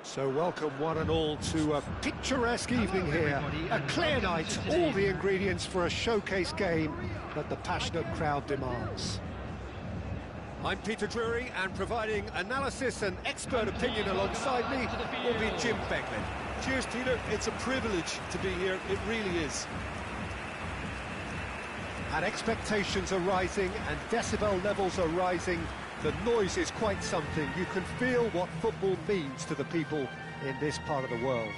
So welcome one and all to a picturesque evening here, a clear night, all the ingredients for a showcase game that the passionate crowd demands. I'm Peter Drury, and providing analysis and expert opinion alongside me will be Jim Becklin. Cheers, Peter. It's a privilege to be here, it really is. And expectations are rising and decibel levels are rising. The noise is quite something. You can feel what football means to the people in this part of the world.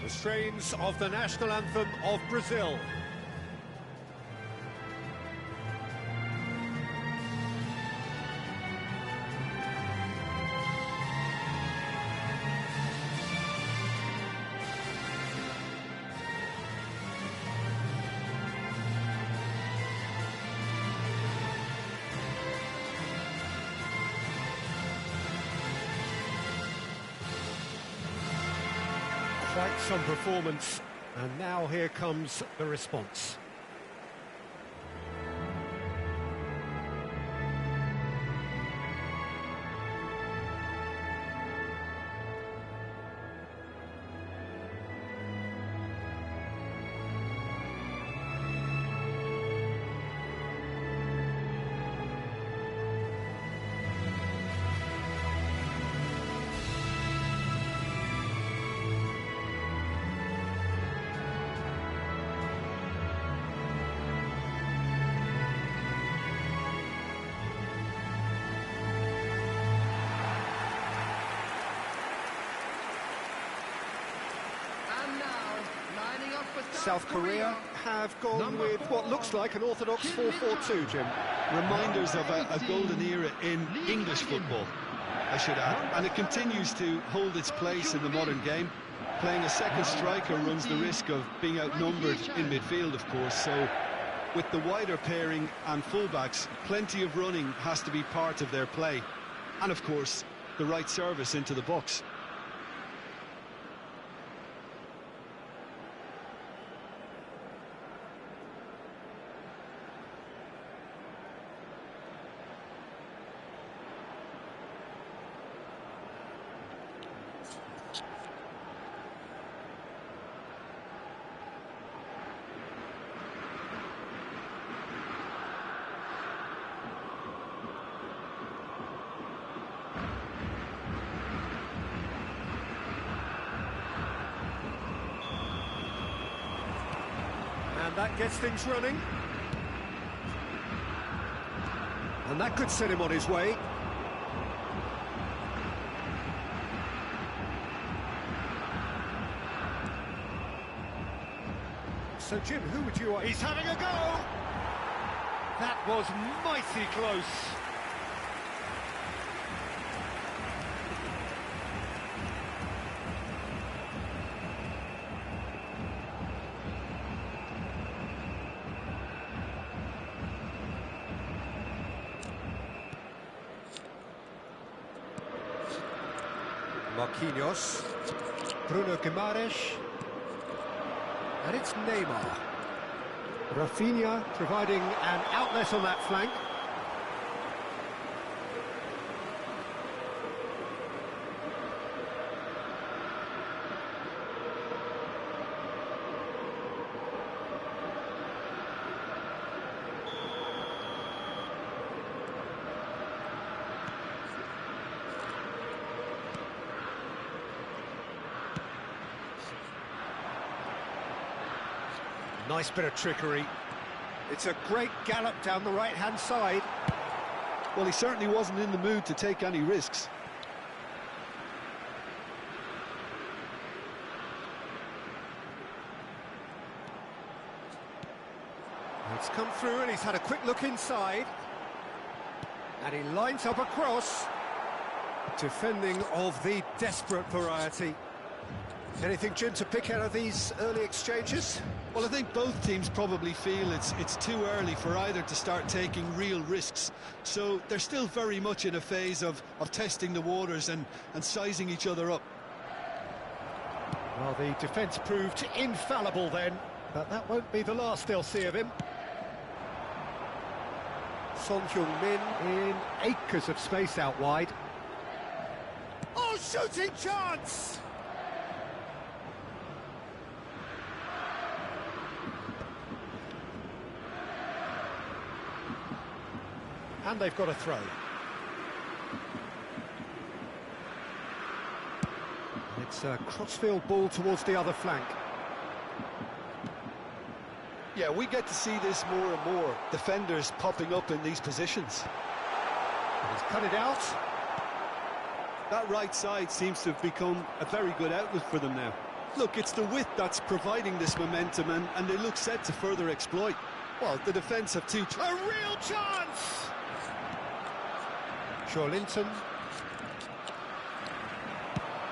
The strains of the national anthem of Brazil. Quite some performance, and now here comes the response. South Korea have gone with what looks like an orthodox 4-4-2, Jim. Reminders of a golden era in English football, I should add. And it continues to hold its place in the modern game. Playing a second striker runs the risk of being outnumbered in midfield, of course. So with the wider pairing and fullbacks, plenty of running has to be part of their play. And of course, the right service into the box. And that gets things running. And that could set him on his way. So, Jim, who would you... He's having a go! That was mighty close. Marquinhos, Bruno Guimaraes, and it's Neymar. Rafinha providing an outlet on that flank. Nice bit of trickery. It's a great gallop down the right-hand side. Well, he certainly wasn't in the mood to take any risks. It's come through and he's had a quick look inside. And he lines up a cross. Defending of the desperate variety. Anything, Jim, to pick out of these early exchanges? Well, I think both teams probably feel it's too early for either to start taking real risks. So they're still very much in a phase of testing the waters and sizing each other up. Well, the defence proved infallible then, but that won't be the last they'll see of him. Son Heung-min in acres of space out wide. Oh, shooting chance! And they've got a throw. And it's a crossfield ball towards the other flank. Yeah, we get to see this more and more. Defenders popping up in these positions. And he's cut it out. That right side seems to have become a very good outlet for them now. Look, it's the width that's providing this momentum, and they look set to further exploit. Well, the defence have two... A real chance! Shaw Linton.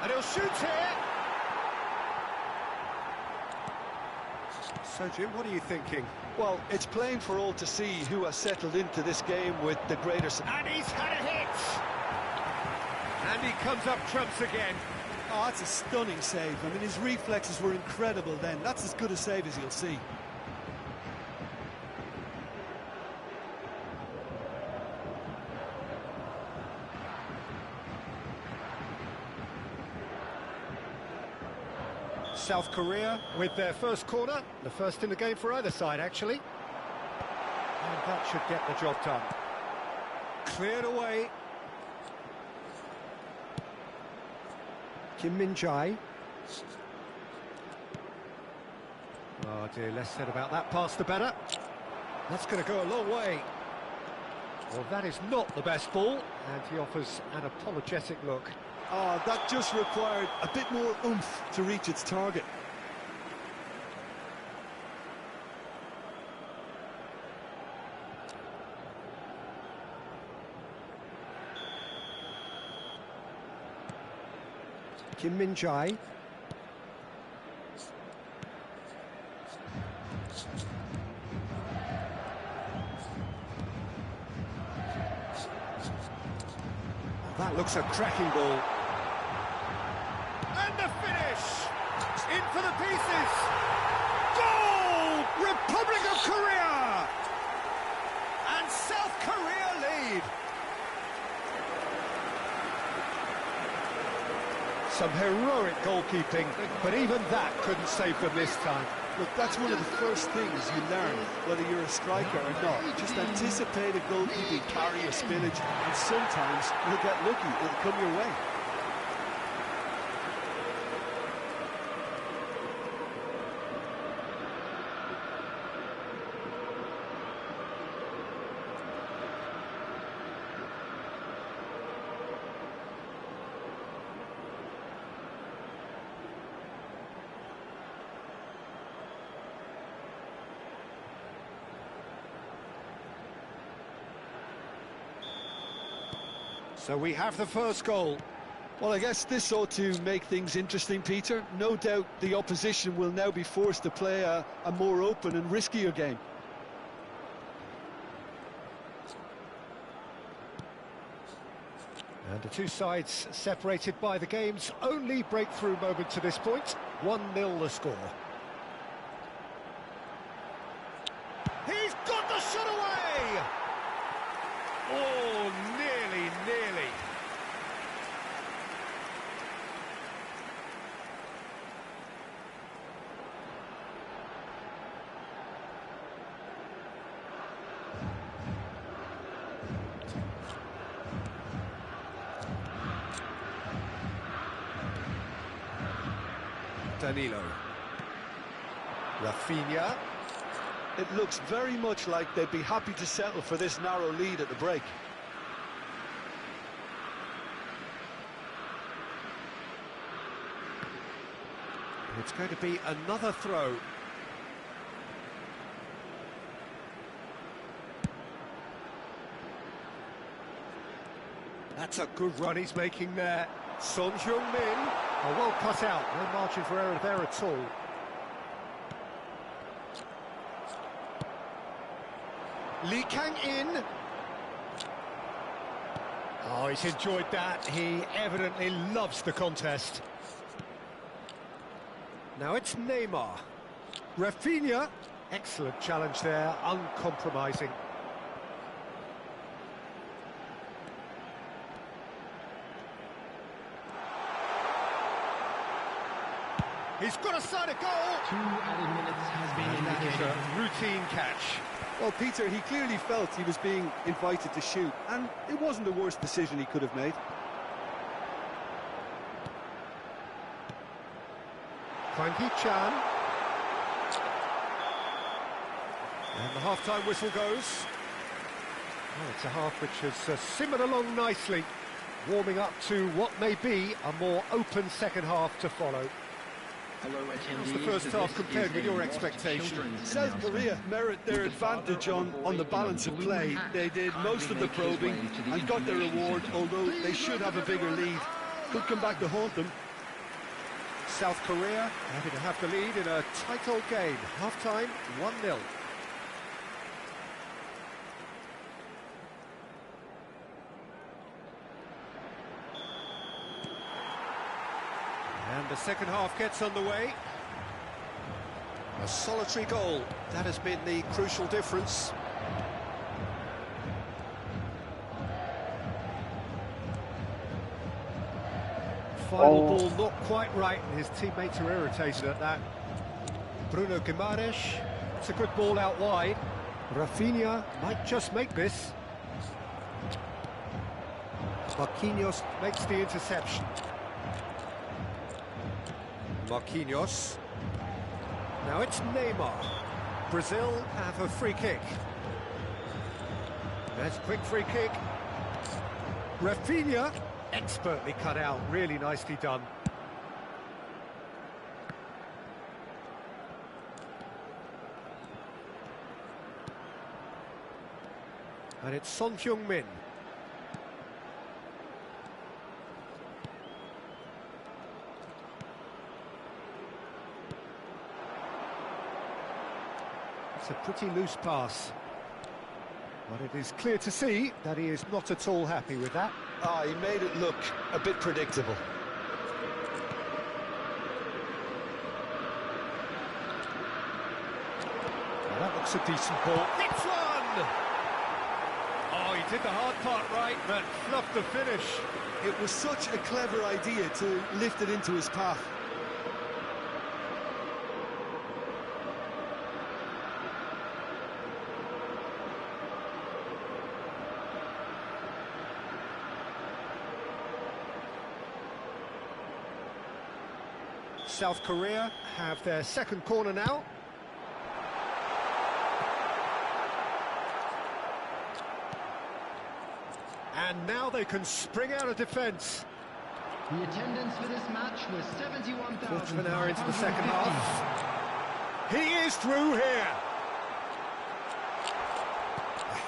And he'll shoot here! So, Jim, what are you thinking? Well, it's plain for all to see who has settled into this game with the greater... And he's had a hit! And he comes up trumps again. Oh, that's a stunning save. I mean, his reflexes were incredible then. That's as good a save as you'll see. South Korea with their first corner, the first in the game for either side, actually. And that should get the job done. Cleared away. Kim Min-jae. Oh dear, less said about that pass the better. That's going to go a long way. Well, that is not the best ball, and he offers an apologetic look. Oh, that just required a bit more oomph to reach its target. Kim Min-jae. That looks a cracking ball. And the finish! In for the pieces! Goal! Republic of Korea! And South Korea lead! Some heroic goalkeeping, but even that couldn't save them this time. Look, that's one of the first things you learn, whether you're a striker or not. Just anticipate a goalkeeping carry or spillage, and sometimes you'll get lucky, it'll come your way. So we have the first goal. Well, I guess this ought to make things interesting, Peter. No doubt the opposition will now be forced to play a more open and riskier game. And the two sides separated by the game's only breakthrough moment to this point. 1-0 the score. He's got the shot away! Oh, nearly. Danilo. Rafinha. It looks very much like they'd be happy to settle for this narrow lead at the break. It's going to be another throw. That's a good run he's making there. Son Heung-min. Oh, well cut out. No margin for error there at all. Lee Kang-in. Oh, he's enjoyed that. He evidently loves the contest. Now it's Neymar. Rafinha. Excellent challenge there, uncompromising. He's got a side of goal! 2 added minutes has been indicated. A routine catch. Well, Peter, he clearly felt he was being invited to shoot, and it wasn't the worst decision he could have made. Hwang Hee-chan. And the half-time whistle goes. Well, it's a half which has simmered along nicely, warming up to what may be a more open second half to follow. How's the first half compared with your expectations? South Korea merit their advantage on the balance of play. They did most of the probing and got their reward, although they should have a bigger lead. Could come back to haunt them. South Korea happy to have the lead in a tight old game. Half-time, 1-0. And the second half gets underway. A solitary goal, that has been the crucial difference. Final ball not quite right, and his teammates are irritated at that. Bruno Guimaraes, it's a good ball out wide. Rafinha might just make this. Marquinhos makes the interception. Marquinhos. Now it's Neymar. Brazil have a free kick. That's a quick free kick. Rafinha, expertly cut out, really nicely done. And it's Son Heung-min. It's a pretty loose pass. But it is clear to see that he is not at all happy with that. Ah, he made it look a bit predictable. Well, that looks a decent ball. It's one! Oh, he did the hard part right, but fluffed the finish. It was such a clever idea to lift it into his path. South Korea have their second corner now. And now they can spring out of defence. The attendance for this match was 71,000. Quarter of an hour into the second half. He is through here.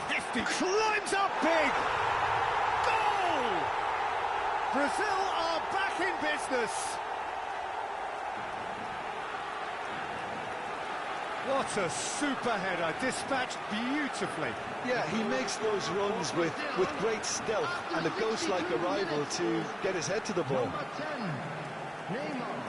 Hefty climbs up big. Goal! Brazil are back in business. What a super header, dispatched beautifully. Yeah, he makes those runs with great stealth and a ghost-like arrival to get his head to the ball. Number 10, Neymar.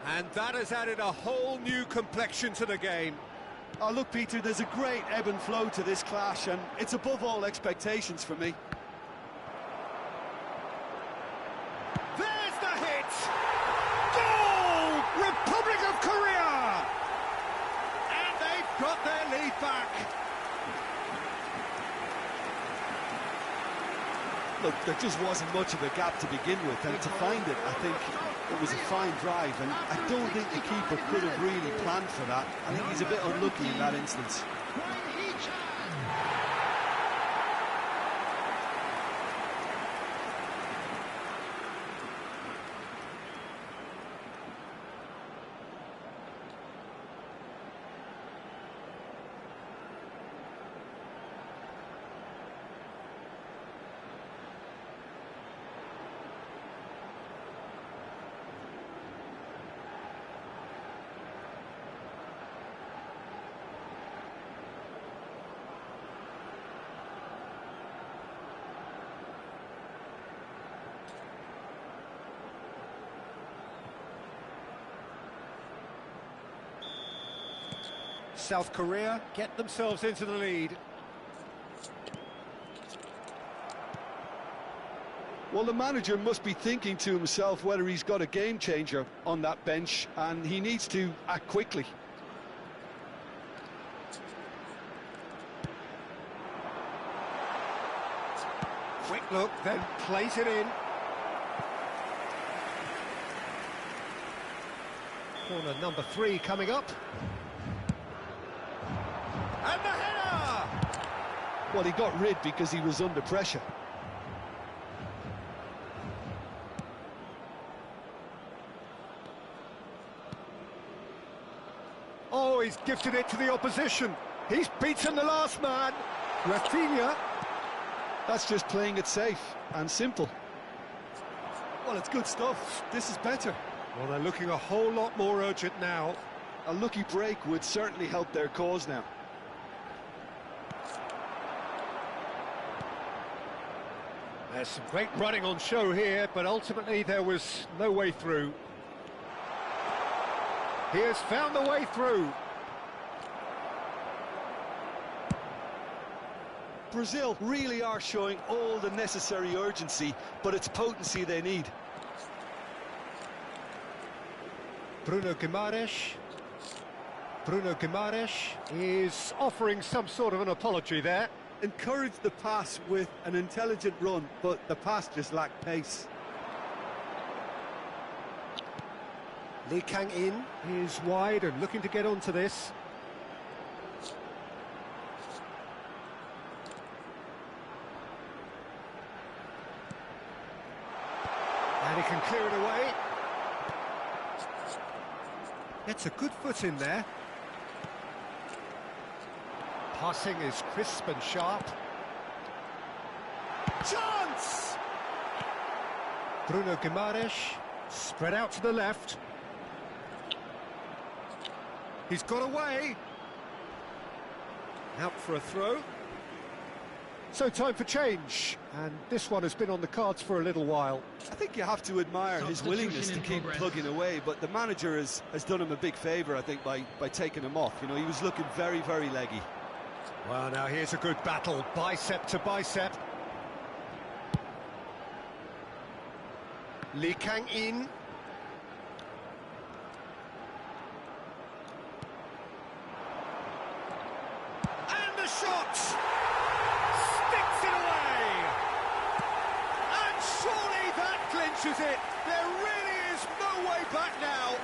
And that has added a whole new complexion to the game. Oh, look, Peter, there's a great ebb and flow to this clash, and it's above all expectations for me. There's the hit! Goal! Republic of Korea! And they've got their lead back. Look, there just wasn't much of a gap to begin with, and to find it, I think it was a fine drive, and I don't think the keeper could have really planned for that. I think he's a bit unlucky in that instance. South Korea get themselves into the lead. Well, the manager must be thinking to himself whether he's got a game changer on that bench, and he needs to act quickly. Quick look, then plays it in. Corner number 3 coming up. And the header! Well, he got rid because he was under pressure. Oh, he's gifted it to the opposition. He's beaten the last man. Rafinha. That's just playing it safe and simple. Well, it's good stuff. This is better. Well, they're looking a whole lot more urgent now. A lucky break would certainly help their cause now. There's some great running on show here, but ultimately there was no way through. He has found the way through. Brazil really are showing all the necessary urgency, but it's potency they need. Bruno Guimaraes. Bruno Guimaraes is offering some sort of an apology there. Encouraged the pass with an intelligent run, but the pass just lacked pace. Lee Kang-in is wide and looking to get onto this. And he can clear it away. Gets a good foot in there. Passing is crisp and sharp. Chance! Bruno Guimaraes spread out to the left. He's got away. Out for a throw. So time for change, and this one has been on the cards for a little while. I think you have to admire his willingness to keep plugging away, but the manager has done him a big favour, I think, by taking him off. You know, he was looking very, very leggy. Well, now here's a good battle, bicep to bicep. Lee Kang-in. And the shot! Sticks it away! And surely that clinches it! There really is no way back now!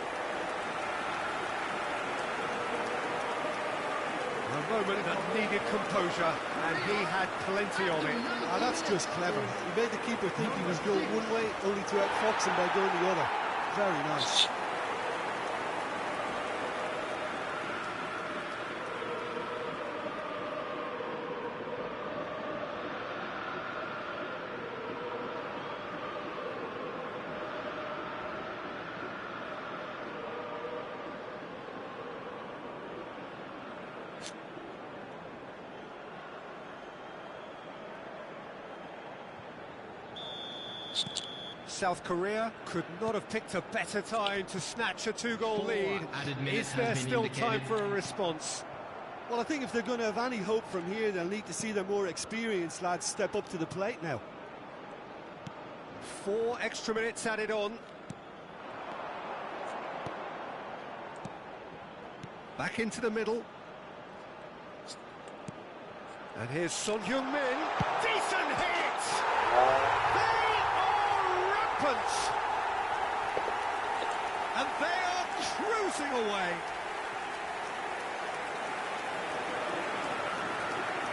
A moment that needed composure, and he had plenty of it. Ah, that's just clever. He made the keeper think he was going one way, only to outfox him by going the other. Very nice. South Korea could not have picked a better time to snatch a 2-goal lead. Is there still time for a response? Well, I think if they're going to have any hope from here, they'll need to see their more experienced lads step up to the plate now. 4 extra minutes added on. Back into the middle. And here's Son Heung-min. Decent hit! They are rampant! And they are cruising away.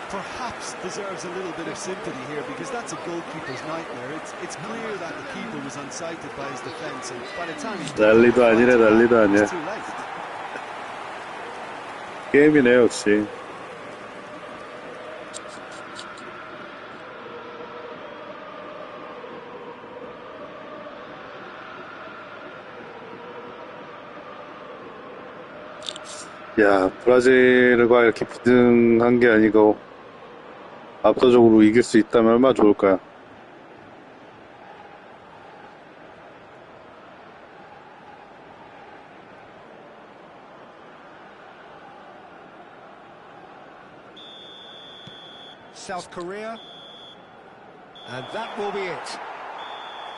Perhaps deserves a little bit of sympathy here, because that's a goalkeeper's nightmare. It's clear that the keeper was unsighted by his defence, and by the time he 난리도 아니래, 난리도 아니야. it's too late. 게임이네, 역시. 야, 브라질과 이렇게 비등한 게 아니고 압도적으로 이길 수 있다면 얼마나 좋을까요? South Korea. And that will be it.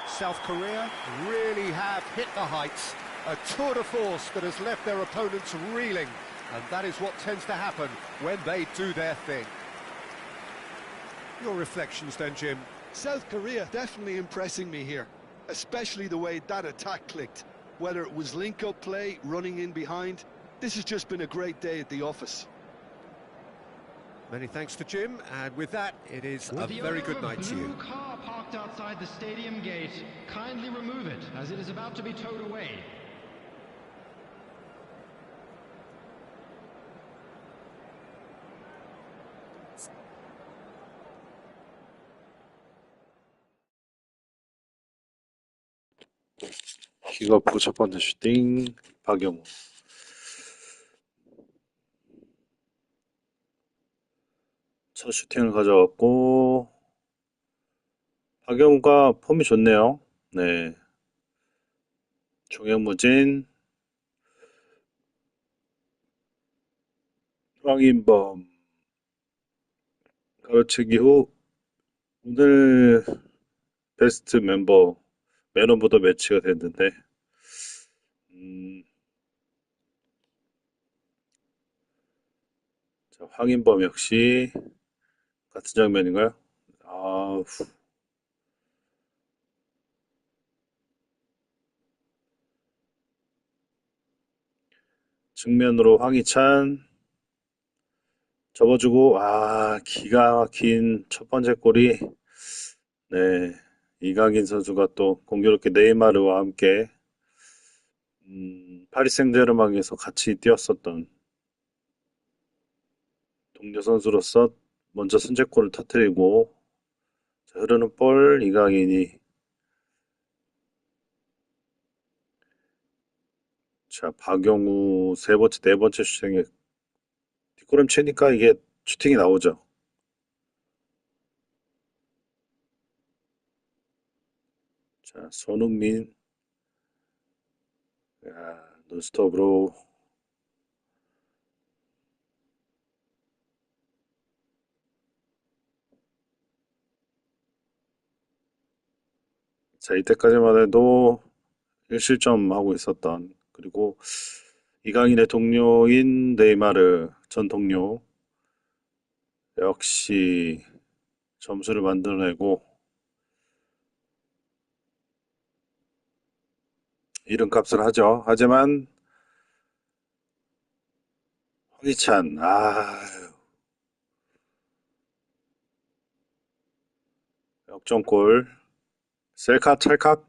South Korea really have hit the heights. A tour de force that has left their opponents reeling. And that is what tends to happen when they do their thing. Your reflections then, Jim? South Korea definitely impressing me here, especially the way that attack clicked. Whether it was link-up play, running in behind, this has just been a great day at the office. Many thanks to Jim, and with that, it is a With the very owner good of night to blue you. car parked outside the stadium gate, kindly remove it as it is about to be towed away. 킥오프 첫 번째 슈팅, 박영우. 첫 슈팅을 가져왔고, 박영우가 폼이 좋네요. 네. 종횡무진, 황인범, 가로채기 후, 오늘 베스트 멤버, 맨 오브 더 매치가 됐는데, 자, 황인범 역시, 같은 장면인가요? 아, 측면으로 황희찬, 접어주고, 기가 막힌 첫 번째 골이, 네, 이강인 선수가 또 공교롭게 네이마르와 함께, 파리 생제르맹에서 같이 뛰었었던 동료 선수로서 먼저 선제골을 터뜨리고, 자, 흐르는 볼, 이강인이, 자, 박용우 세 번째, 네 번째 슈팅에 뒷걸음 치니까 이게 슈팅이 나오죠. 자, 손흥민, 논스톱으로, 자, 이때까지만 해도 1실점 하고 있었던, 그리고 이강인의 동료인 네이마르 전 동료, 역시 점수를 만들어내고, 이름값을 하죠. 하지만, 황희찬, 역전골, 셀카 찰칵,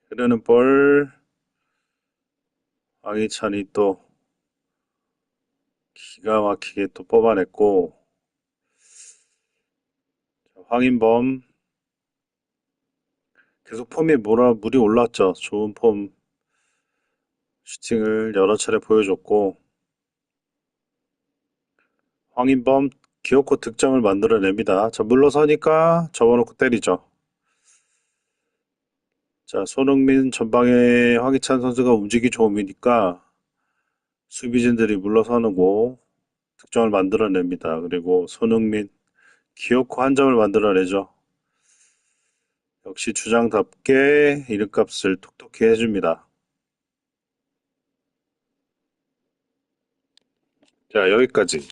흐르는 볼, 황희찬이 또 기가 막히게 또 뽑아냈고, 황인범, 계속 폼이 물이 올랐죠. 좋은 폼, 슈팅을 여러 차례 보여줬고, 황인범, 기어코 득점을 만들어냅니다. 자, 물러서니까 접어놓고 때리죠. 자, 손흥민 전방에 황희찬 선수가 움직이 좋음이니까 수비진들이 물러서고 득점을 만들어냅니다. 그리고 손흥민 기어코 한 점을 만들어내죠. 역시 주장답게 이름값을 톡톡히 해줍니다. 자, 여기까지.